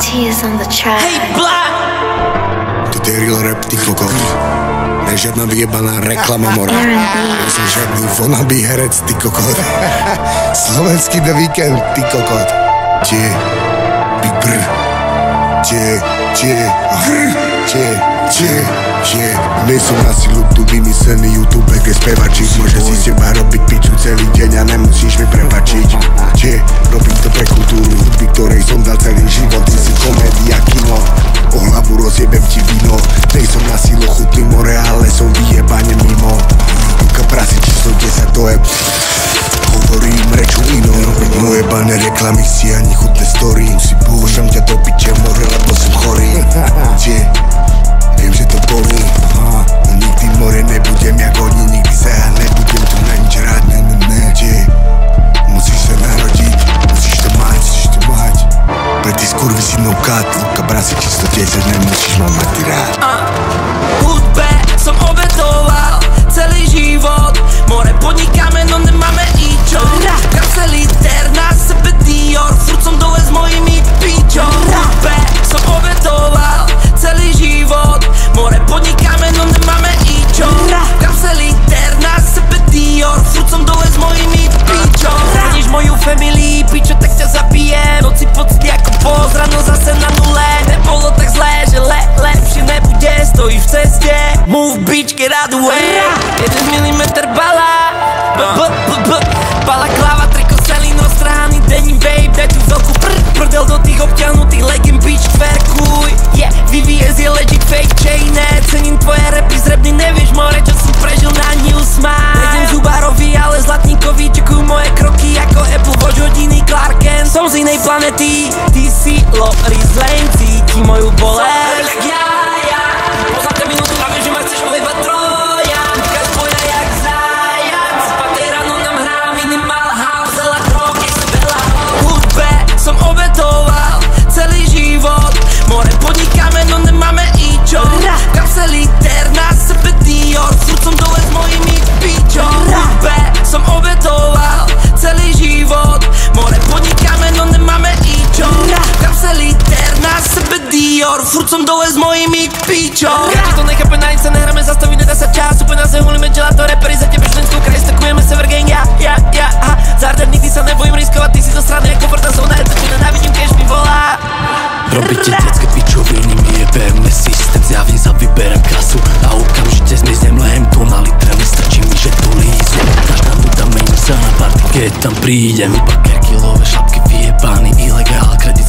Tears on the track. Hej, blá! Toto je real rap, ty kokot. Ne žiadna vyjebaná reklama, mora. Ja som žiadny wannabe herec, ty kokot. Slovenský The Weekend, ty kokot. Tie, big brr. Tie. Nie som na silu tu vymyslený YouTube, kde spevačík môže si s teba robiť piču celý deň a nemusíš mi prepačiť. Tie, robím to pre kultúru hudby, ktorej som dal celý život. Ty si komédia, kino, o hlavu rozjebem ti víno. Nej som na silu chutný more, ale som vyjebane mimo. Ruka prasi číslo 10, to je... Hovorím reču ino. Moje bané reklamy si ani chutné story. Pošlem ťa do piče more, lebo som chorý. Tie, viem, že to bolí. No nikdy more nebudem jak oni, nikdy sa ja nebudem tu na nič rád. Tie, musíš sa narodiť, musíš to mať. Pre ty skurvisinov kat, Luka Brasi čisto 10, nemusíš ma mať ty rád. Hudbe som obetoval celý život. More podnikáme, no nemáme ičo. Kapse liter, na sebe Dior, furt som dole s mojimi pičo. Hudbe som obetoval celý život. More podnikáme, no nemáme ičo. Kapse liter, na sebe Dior, furt som dole s mojimi pičo. Zraníš moju family, pičo, tak ťa zabijem. Noci pocity ako poz, ráno zase na nule. Nebolo tak zlé, že lepšie nebude. Stojíš v ceste, move bitch, get out the way. 1 milimeter bala, balaklava, triko, selín, roztrhaný denim, babe, daj tu veľkú prdel do tých obťahnutých legend, bitch, kverkuj. Yeah, VVS je legit fake chain, cením tvoje rapy, zrebný, nevieš more, čo som prežil na Newsman. Nejdem zubárovi, ale zlatníkovi, čekujú moje kroky ako Apple Watch, hodiny Clark Kent. Som z inej planety, ty si Loris Lane, cíti moju bolesť. Poznáte minútu a vieš, že ma chceš ojebať troja. Kutka spoja jak zajac, páté ráno nám hrá minimal house, celá krok, je sa veľa. Hudbe som obetoval celý život. More podnikáme, no nemáme ičo. Kapse liter, na sebe Dior, furt som dole s mojimi pičo. Hudbe som obetoval celý život. More podnikáme, no nemáme ičo. Kapse liter, na sebe Dior, furt som dole s mojimi pičo. Každý to nechápe, na nič sa nehráme, zastaví, nedá sa čas. Úplne nás hulíme, gelato, repery za tebe štenskou kraj, stakujeme sever gang, Zardar, nikdy sa nebojím riskovať, ty si to sraný ako vrtá zóna, ja to ti nenávidím, keď mi volá. Robíte detské pičoviny, mi je pevný systém, zjavne sa vyberem kasu a okamžite zmiznem, lejem to na litre, nestačí mi, že tu líznem. Každá nuda mení sa na party, keď tam prídem, iba kerkilové šlapky vyjebaný, ilegál, kredit